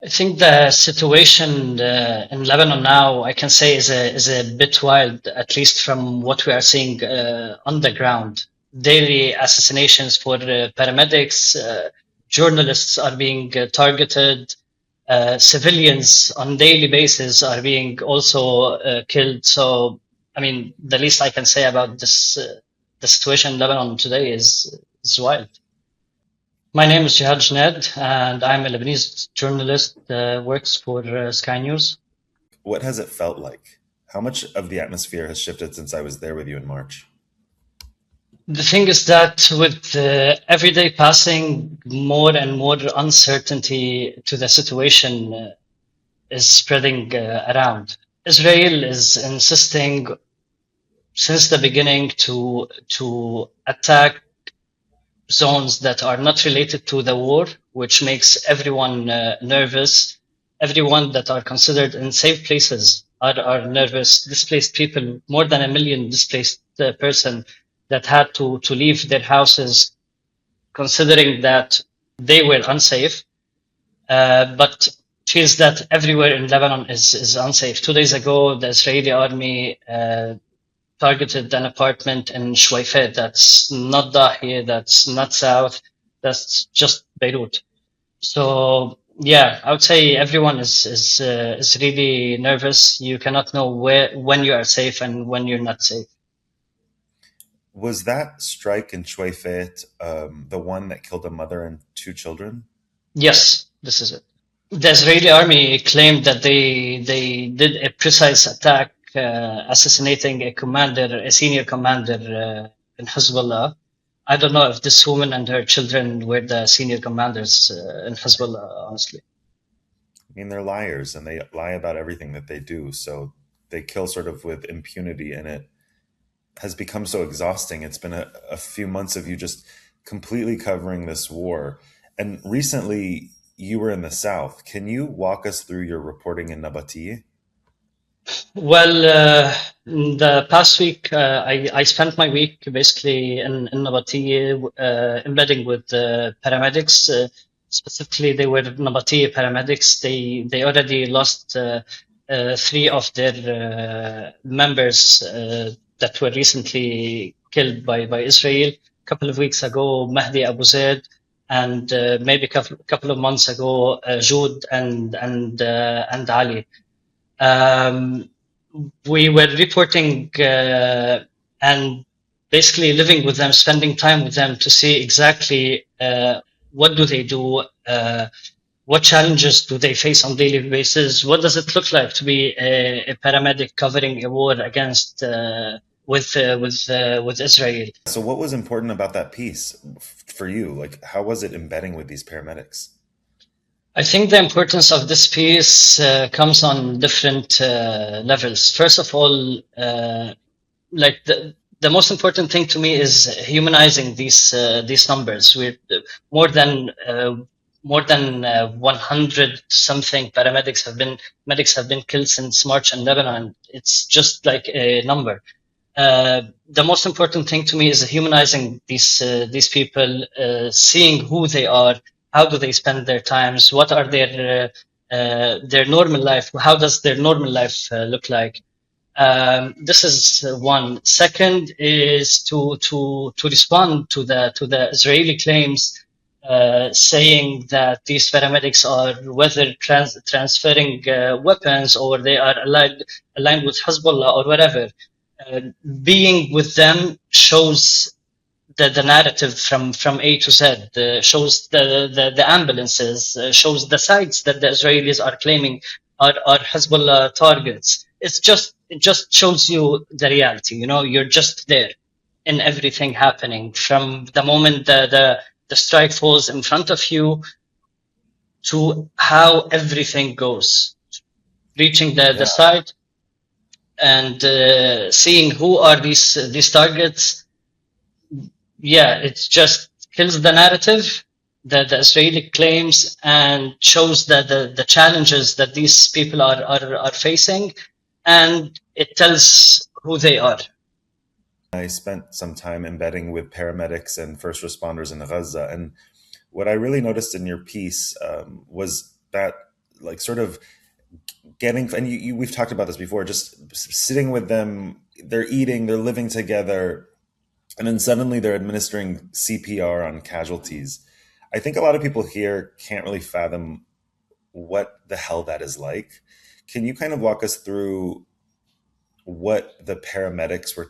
think the situation in Lebanon now, I can say, is a bit wild, at least from what we are seeing on the ground. Daily assassinations for paramedics, journalists are being targeted, civilians on daily basis are being also killed. So, I mean, the least I can say about this, the situation in Lebanon today is wild. My name is Jihad Jneid, and I'm a Lebanese journalist that works for Sky News. What has it felt like? How much of the atmosphere has shifted since I was there with you in March? The thing is that with every day passing, more and more uncertainty to the situation is spreading around. Israel is insisting since the beginning to attack zones that are not related to the war, which makes everyone nervous. Everyone that are considered in safe places are nervous. Displaced people, more than 1 million displaced person that had to leave their houses, considering that they were unsafe. But feels that everywhere in Lebanon is unsafe. 2 days ago, the Israeli army targeted an apartment in Shuwaifat. That's not Dahiya, that's not South, that's just Beirut. So yeah, I would say everyone is really nervous. You cannot know when you are safe and when you're not safe. Was that strike in Shuaifet the one that killed a mother and two children? Yes, this is it. The Israeli army claimed that they did a precise attack, assassinating a commander, a senior commander in Hezbollah. I don't know if this woman and her children were the senior commanders in Hezbollah, honestly. I mean, they're liars and they lie about everything that they do. So they kill sort of with impunity, and it has become so exhausting. It's been a few months of you just completely covering this war. And recently, you were in the South. Can you walk us through your reporting in Nabateeh? Well, in the past week, I spent my week basically in Nabateeh, embedding with paramedics. Specifically, they were Nabateeh paramedics. They already lost three of their members that were recently killed by Israel. A couple of weeks ago, Mahdi Abu Zaid, and maybe couple of months ago, Joud and Ali. Um, we were reporting and basically living with them, spending time with them to see exactly what do they do, what challenges do they face on daily basis, what does it look like to be a paramedic covering a war against with Israel. So, what was important about that piece for you? Like, how was it embedding with these paramedics? I think the importance of this piece comes on different levels. First of all, like the most important thing to me is humanizing these numbers. We're more than uh, more than 100 something paramedics have been medics have been killed since March in Lebanon. It's just like a number. The most important thing to me is humanizing these people, seeing who they are, how do they spend their times, what are their normal life, how does their normal life look like. This is one. Second is to respond to the Israeli claims saying that these paramedics are whether transferring weapons or they are aligned with Hezbollah or whatever. Uh, Being with them shows the narrative from A to Z, shows the ambulances, shows the sites that the Israelis are claiming are Hezbollah targets. It just shows you the reality. You know, you're just there in everything happening from the moment the strike falls in front of you to how everything goes, reaching the Yeah. site and seeing who are these targets. Yeah, it just kills the narrative that the Israeli claims and shows that the challenges that these people are facing, and it tells who they are. I spent some time embedding with paramedics and first responders in Gaza. And what I really noticed in your piece was that like sort of getting, and we've talked about this before, just sitting with them, they're eating, they're living together, and then suddenly they're administering CPR on casualties. I think a lot of people here can't really fathom what the hell that is like. Can you kind of walk us through what the paramedics were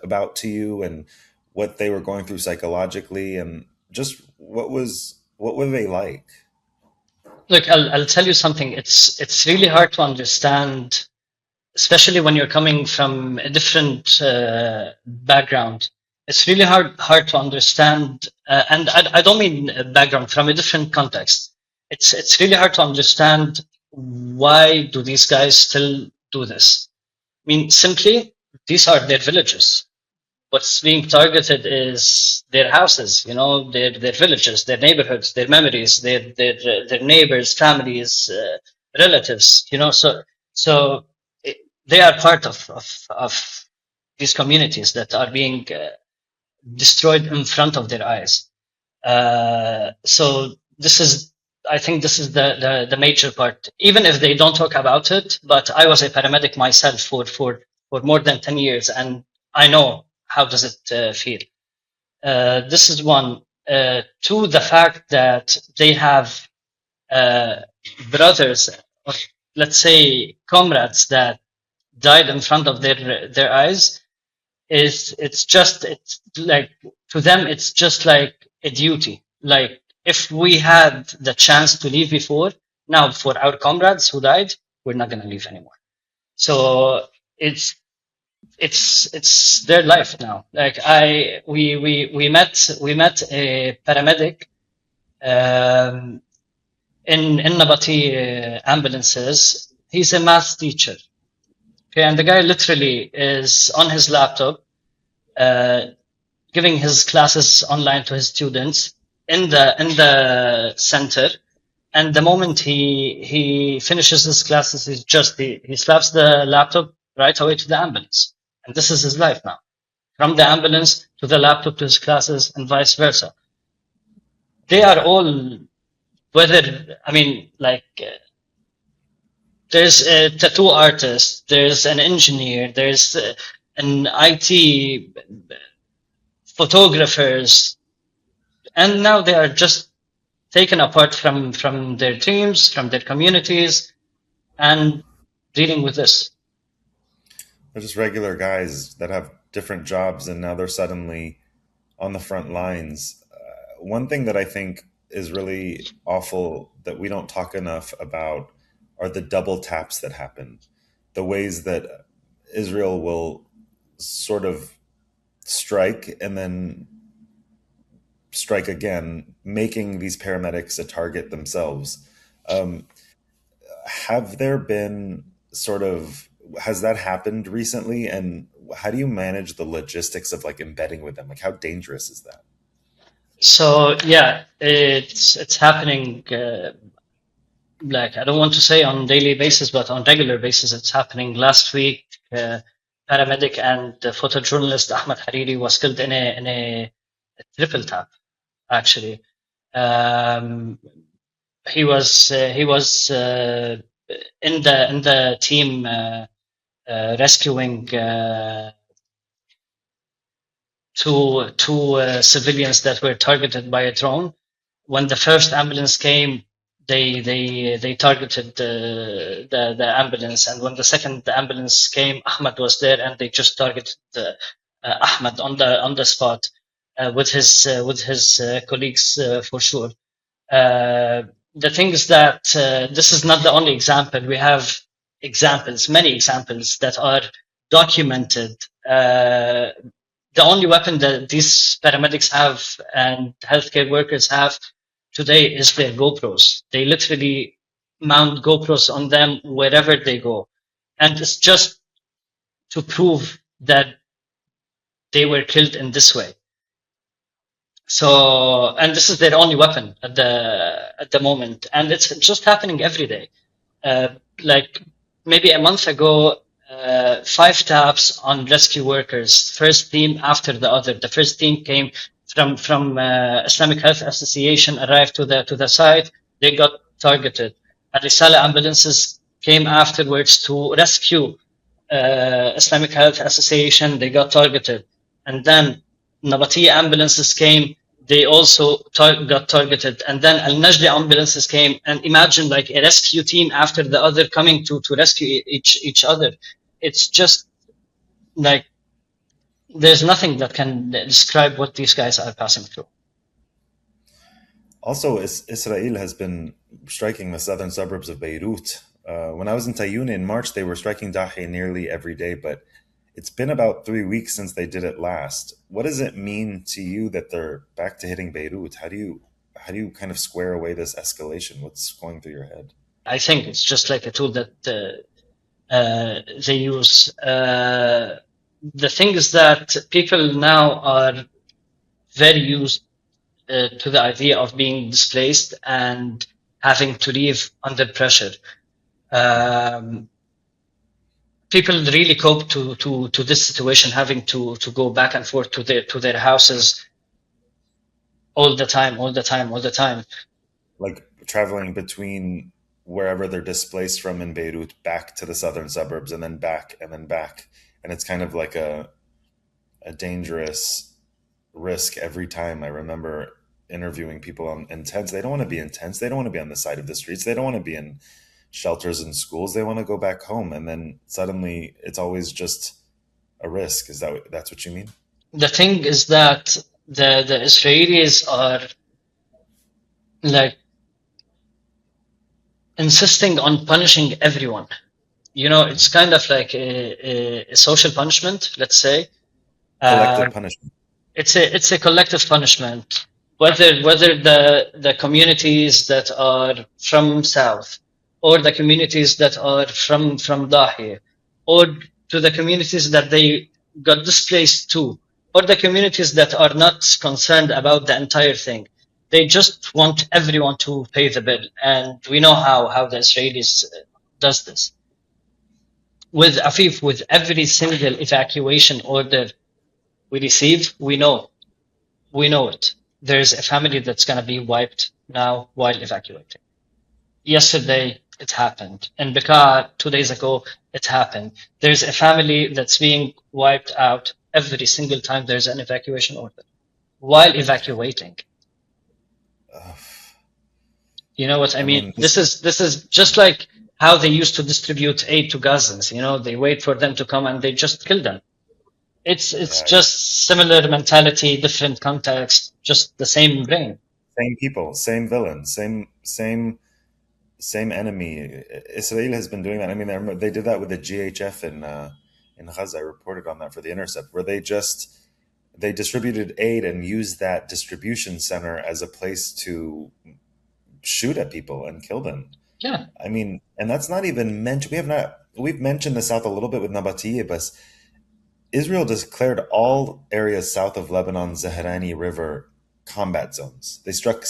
about to you, and what they were going through psychologically, and just what were they like? Look, I'll tell you something. It's really hard to understand, especially when you're coming from a different background. It's really hard to understand, and I don't mean background, from a different context. It's really hard to understand why do these guys still do this. I mean, simply, these are their villages. What's being targeted is their houses, their villages, their neighborhoods, their memories, their neighbors, families, relatives. So they are part of these communities that are being destroyed in front of their eyes. So I think this is the major part. Even if they don't talk about it, but I was a paramedic myself for more than 10 years, and I know how does it feel. This is one. Two, the fact that they have brothers, or let's say comrades, that died in front of their eyes. It's like, to them it's just like a duty. Like, if we had the chance to leave before, now for our comrades who died, we're not going to leave anymore. So it's their life now. Like, we met a paramedic in Nabati ambulances. He's a math teacher. Okay, and the guy literally is on his laptop, giving his classes online to his students in the center. And the moment he finishes his classes, he slaps the laptop right away to the ambulance. And this is his life now, from the ambulance to the laptop to his classes, and vice versa. They are all, there's a tattoo artist, there's an engineer, there's an IT, photographers, and now they are just taken apart from their teams, from their communities, and dealing with this. They're just regular guys that have different jobs, and now they're suddenly on the front lines. One thing that I think is really awful that we don't talk enough about are the double taps that happen. The ways that Israel will sort of strike and then strike again, making these paramedics a target themselves. Have there been has that happened recently? And how do you manage the logistics of like embedding with them? Like, how dangerous is that? So yeah, it's happening. Like, I don't want to say on daily basis, but on regular basis, it's happening. Last week, paramedic and photojournalist Ahmed Hariri was killed in a triple tap. Actually, he was in the team rescuing two civilians that were targeted by a drone. When the first ambulance came, they targeted the ambulance, and when the second ambulance came, Ahmed was there, and they just targeted Ahmed on the spot with his colleagues for sure. The thing is that this is not the only example. We have many examples that are documented. The only weapon that these paramedics have and healthcare workers have today is their GoPros. They literally mount GoPros on them wherever they go. And it's just to prove that they were killed in this way. So, and this is their only weapon at the moment. And it's just happening every day. Like maybe a month ago, 5 taps on rescue workers, first team after the other. The first team came from Islamic Health Association, arrived to the site. They got targeted. Al-Risala ambulances came afterwards to rescue Islamic Health Association. They got targeted. And then Nabati ambulances came. They also got targeted. And then Al-Najdi ambulances came. And imagine like a rescue team after the other coming to rescue each other. It's just like there's nothing that can describe what these guys are passing through. Also, Israel has been striking the southern suburbs of Beirut. When I was in Tayoun in March, they were striking Dahi nearly every day, but it's been about 3 weeks since they did it last. What does it mean to you that they're back to hitting Beirut? How do you kind of square away this escalation? What's going through your head? I think it's just like a tool that they use. The thing is that people now are very used to the idea of being displaced and having to leave under pressure. People really cope to this situation, having to go back and forth to their houses all the time. Like traveling between wherever they're displaced from in Beirut back to the southern suburbs and then back and then back. And it's kind of like a dangerous risk every time. I remember interviewing people in tents. They don't want to be in tents. They don't want to be on the side of the streets. They don't want to be in shelters and schools. They want to go back home. And then suddenly it's always just a risk. That's what you mean? The thing is that the Israelis are like insisting on punishing everyone. You know, it's kind of like a social punishment, let's say. Collective punishment. It's a collective punishment. Whether the communities that are from south, or the communities that are from Dahi, or to the communities that they got displaced to, or the communities that are not concerned about the entire thing. They just want everyone to pay the bill, and we know how the Israelis does this. With Afif, with every single evacuation order we receive, we know it. There's a family that's going to be wiped now while evacuating. Yesterday, it happened. In Bekaa, 2 days ago, it happened. There's a family that's being wiped out every single time there's an evacuation order while evacuating. You know what I mean? This is just like how they used to distribute aid to Gazans. You know, they wait for them to come and they just kill them. It's just similar mentality, different context, just the same brain. Same people, same villain, same enemy. Israel has been doing that. I mean, they did that with the GHF in Gaza. I reported on that for The Intercept, where they distributed aid and used that distribution center as a place to shoot at people and kill them. Yeah. I mean, and that's not even mentioned. We've mentioned the south a little bit with Nabatieh, but Israel declared all areas south of Lebanon's Zahrani River combat zones. They struck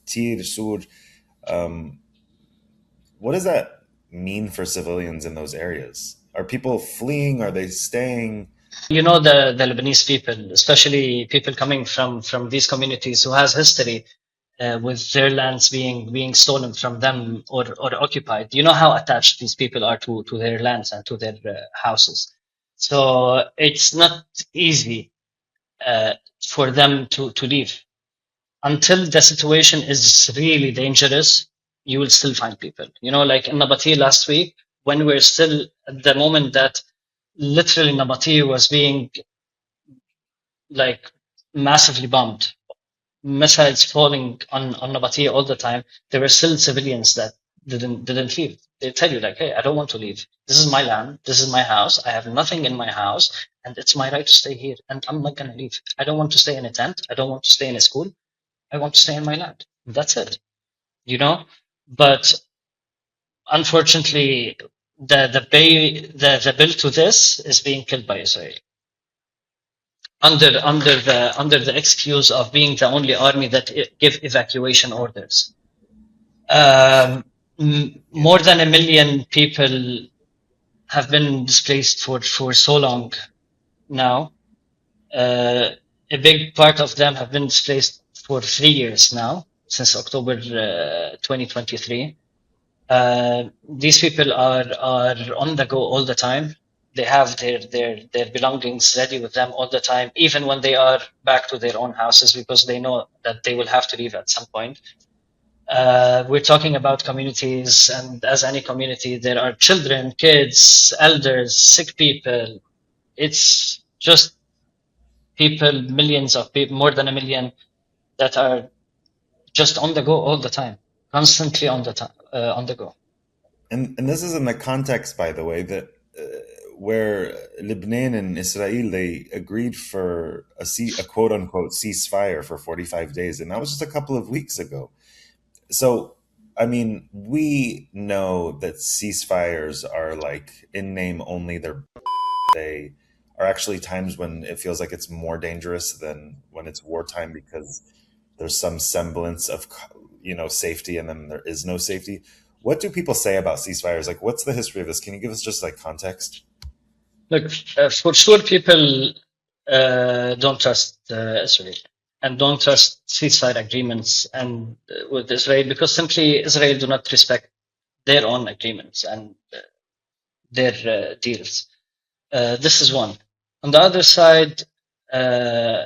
Tir, Sur. What does that mean for civilians in those areas? Are people fleeing? Are they staying? You know, the Lebanese people, especially people coming from these communities who has history with their lands being stolen from them or occupied. You know how attached these people are to their lands and to their houses. So it's not easy for them to leave. Until the situation is really dangerous, you will still find people. You know, like in Nabati last week, when we're still at the moment that literally Nabati was being like massively bombed, missiles falling on Nabati all the time, there were still civilians that didn't leave. They tell you like, hey, I don't want to leave. This is my land. This is my house. I have nothing in my house, and it's my right to stay here. And I'm not gonna leave. I don't want to stay in a tent. I don't want to stay in a school. I want to stay in my land. That's it. You know, but unfortunately, the bill to this is being killed by Israel under the excuse of being the only army that give evacuation orders. More than 1 million people have been displaced for so long now. A big part of them have been displaced for 3 years now, since October 2023. These people are on the go all the time. They have their belongings ready with them all the time, even when they are back to their own houses, because they know that they will have to leave at some point. We're talking about communities, and as any community, there are children, kids, elders, sick people. It's just people, millions of people, more than a million, that are just on the go all the time, constantly on the time, on the go. And this is in the context, by the way, that where Lebanon and Israel, they agreed for a quote unquote ceasefire for 45 days, and that was just a couple of weeks ago. So, I mean, we know that ceasefires are like in name only. They are actually times when it feels like it's more dangerous than when it's wartime, because there's some semblance of safety, and then there is no safety. What do people say about ceasefires? Like, what's the history of this? Can you give us just like context? Look, for sure, people don't trust Israel and don't trust ceasefire agreements and with Israel, because simply Israel do not respect their own agreements and their deals. This is one. On the other side, uh,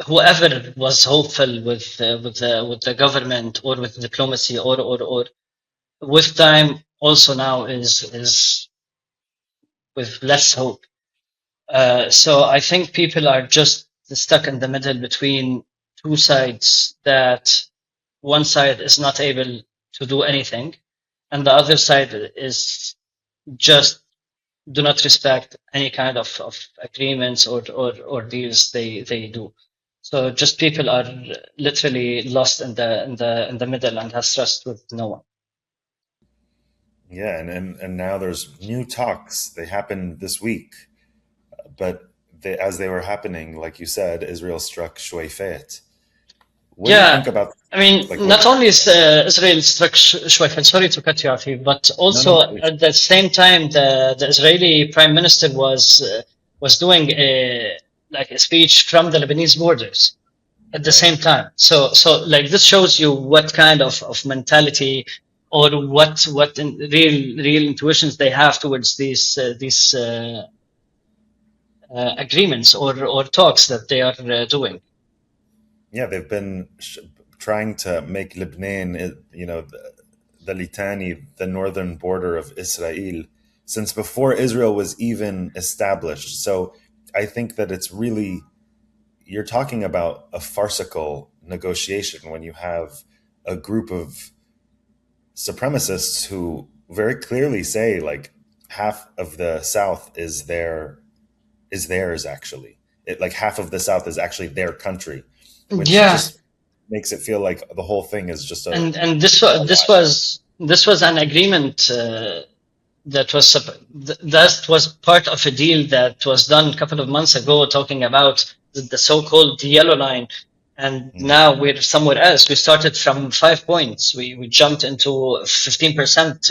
whoever was hopeful with the government or with diplomacy or with time also now is with less hope. So I think people are just stuck in the middle between two sides, that one side is not able to do anything, and the other side is just do not respect any kind of agreements or deals they do. So just people are literally lost in the middle and has trust with no one. Yeah, and now there's new talks. They happened this week, but as they were happening, like you said, Israel struck Shuaifet. What do you think Yeah, about, I mean, like, what? not only is Israel struck Shuaifat, sorry to cut you off here, but No, no, also please. at the same time, the Israeli Prime Minister was doing like a speech from the Lebanese borders at the Right. same time. So like this shows you what kind of mentality or what real intuitions they have towards these agreements or talks that they are doing. Yeah, they've been trying to make Lebanon, the Litani, the northern border of Israel, since before Israel was even established. So I think that it's really, you're talking about a farcical negotiation when you have a group of supremacists who very clearly say, like, half of the South is theirs, actually. Like, half of the South is actually their country, which Yeah, just makes it feel like the whole thing is just and a this lie. was an agreement that was part of a deal that was done a couple of months ago, talking about the so-called yellow line, and Mm. now we're somewhere else. We started from 5 points. We jumped into 15%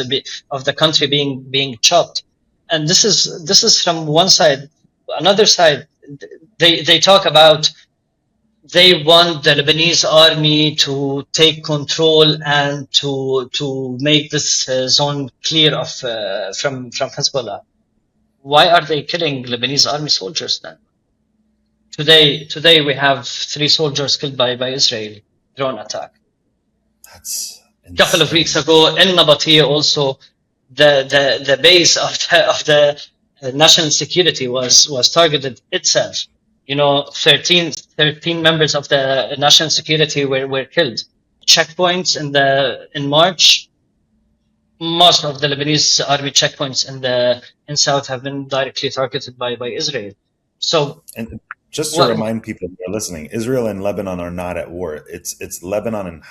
of the country being chopped, and this is from one side. Another side, they talk about they want the Lebanese army to take control and to make this zone clear of from Hezbollah. Why are they killing Lebanese army soldiers then? Today we have 3 soldiers killed by Israel drone attack. That's Couple of weeks insane. ago in Nabatea also, the base of the national security was targeted itself. 13 members of the national security were killed. Checkpoints in March, most of the Lebanese army checkpoints in south have been directly targeted by Israel. So And just to what? remind people who are listening, Israel and Lebanon are not at war. It's Lebanon and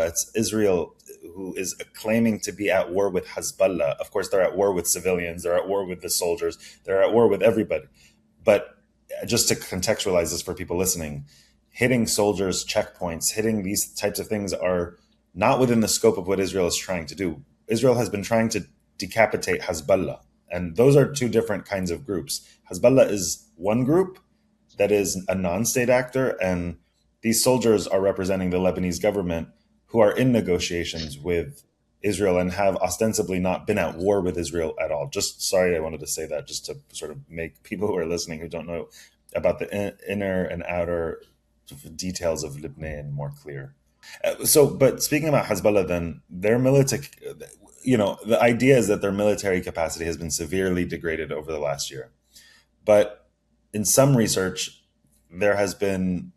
it's Israel who is claiming to be at war with Hezbollah. Of course, they're at war with civilians. They're at war with the soldiers. They're at war with everybody. But just to contextualize this for people listening, hitting soldiers, checkpoints, hitting these types of things are not within the scope of what Israel is trying to do. Israel has been trying to decapitate Hezbollah, and those are two different kinds of groups. Hezbollah is one group that is a non-state actor, and these soldiers are representing the Lebanese government, who are in negotiations with Israel and have ostensibly not been at war with Israel at all. Just sorry, I wanted to say that just to sort of make people who are listening who don't know about the inner and outer details of Lebanon more clear. But speaking about Hezbollah, then their military, the idea is that their military capacity has been severely degraded over the last year. But in some research, there has been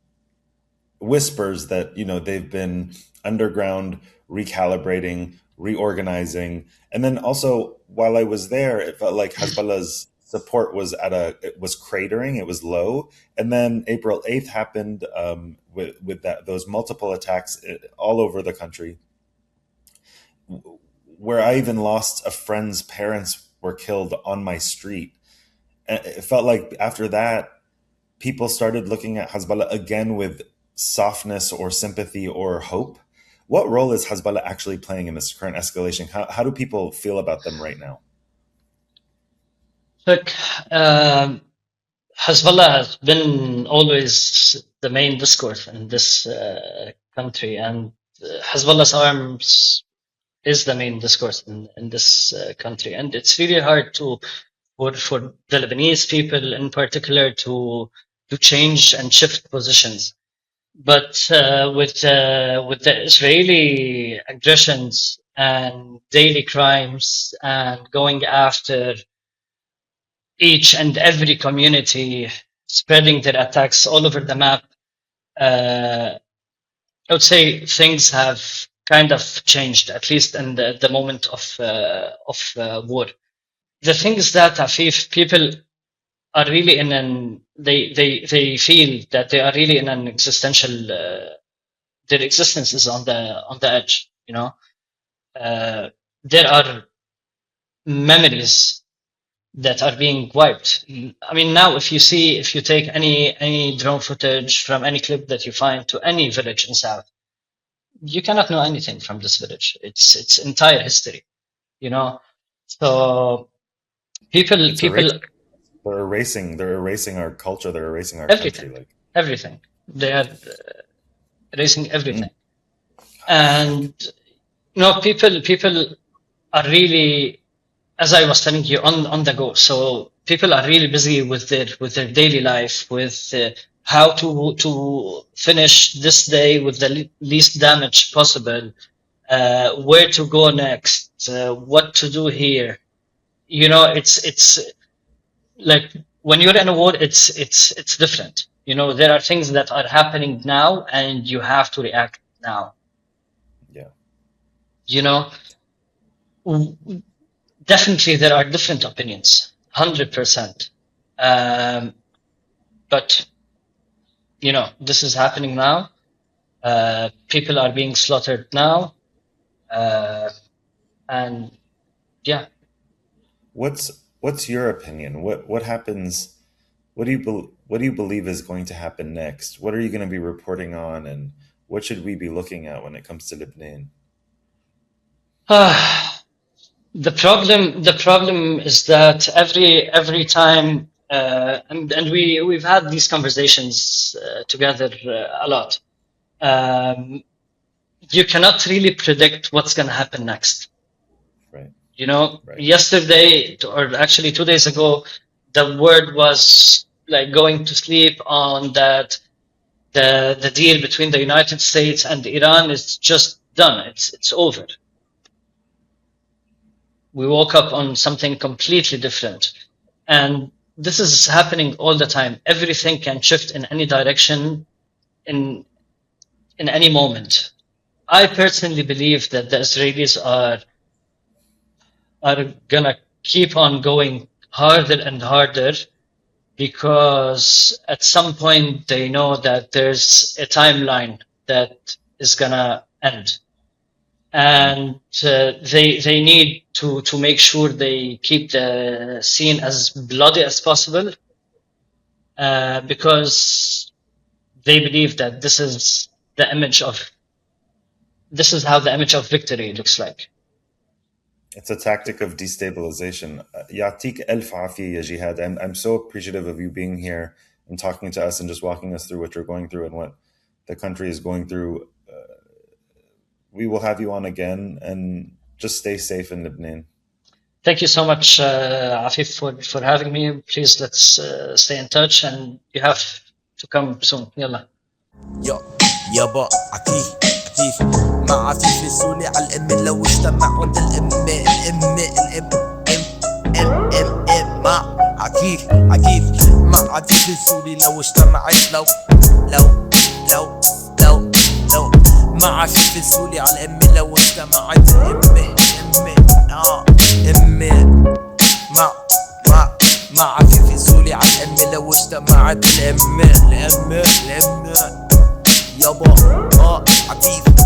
whispers that they've been underground recalibrating, reorganizing, and then also while I was there, it felt like Hezbollah's support was it was cratering, it was low, and then April 8th happened, with those multiple attacks all over the country, where I even lost a friend's parents were killed on my street. And it felt like after that, people started looking at Hezbollah again with softness or sympathy or hope. What role is Hezbollah actually playing in this current escalation? How do people feel about them right now? Look, Hezbollah has been always the main discourse in this country, and Hezbollah's arms is the main discourse in this country, and it's really hard for the Lebanese people in particular to change and shift positions. But with the Israeli aggressions and daily crimes and going after each and every community, spreading their attacks all over the map, I would say things have kind of changed, at least in the moment of war. The thing is that Afif, people are really in they feel that they are really in an existential their existence is on the edge. There are memories that are being wiped. I mean, now if you take any drone footage from any clip that you find to any village in South, you cannot know anything from this village. It's entire history, you know. So people It's people erasing. They're erasing our culture. They're erasing our country. everything Like, everything they are erasing mm, everything, and people are really, as I was telling you, on the go. So people are really busy with their daily life, with how to finish this day with the least damage possible, where to go next, what to do here. It's like when you're in a war, it's different. There are things that are happening now, and you have to react now. yeah. You know, definitely there are different opinions, 100%. But this is happening now. People are being slaughtered now, and yeah. What's your opinion? What happens? What do you believe is going to happen next? What are you going to be reporting on, and what should we be looking at when it comes to Lebanon? The problem is that every time, and we've had these conversations together a lot. Um, you cannot really predict what's going to happen next. Right. Right. Yesterday, or actually 2 days ago, the word was like going to sleep on that the deal between the United States and Iran is just done. It's over. We woke up on something completely different, and this is happening all the time. Everything can shift in any direction in any moment. I personally believe that the Israelis are gonna keep on going harder and harder, because at some point they know that there's a timeline that is gonna end, Mm. and they need to make sure they keep the scene as bloody as possible, because they believe that this is how the image of victory looks like. It's a tactic of destabilization. Yatik elf afi ya Jihad. I'm so appreciative of you being here and talking to us and just walking us through what you're going through and what the country is going through. We will have you on again, and just stay safe in Lebanon. Thank you so much, Afif, for having me. Please, let's stay in touch, and you have to come soon. يلا. يابا عفيف مع عفيف السوني على الام لو اجتمع عند الام مع عفيف مع عفيف السوني لو اجتمعت لو مع عفيف السوني على الام لو اجتمعت مع عفيف السوني على الام لو اجتمعت الام يابا عفيف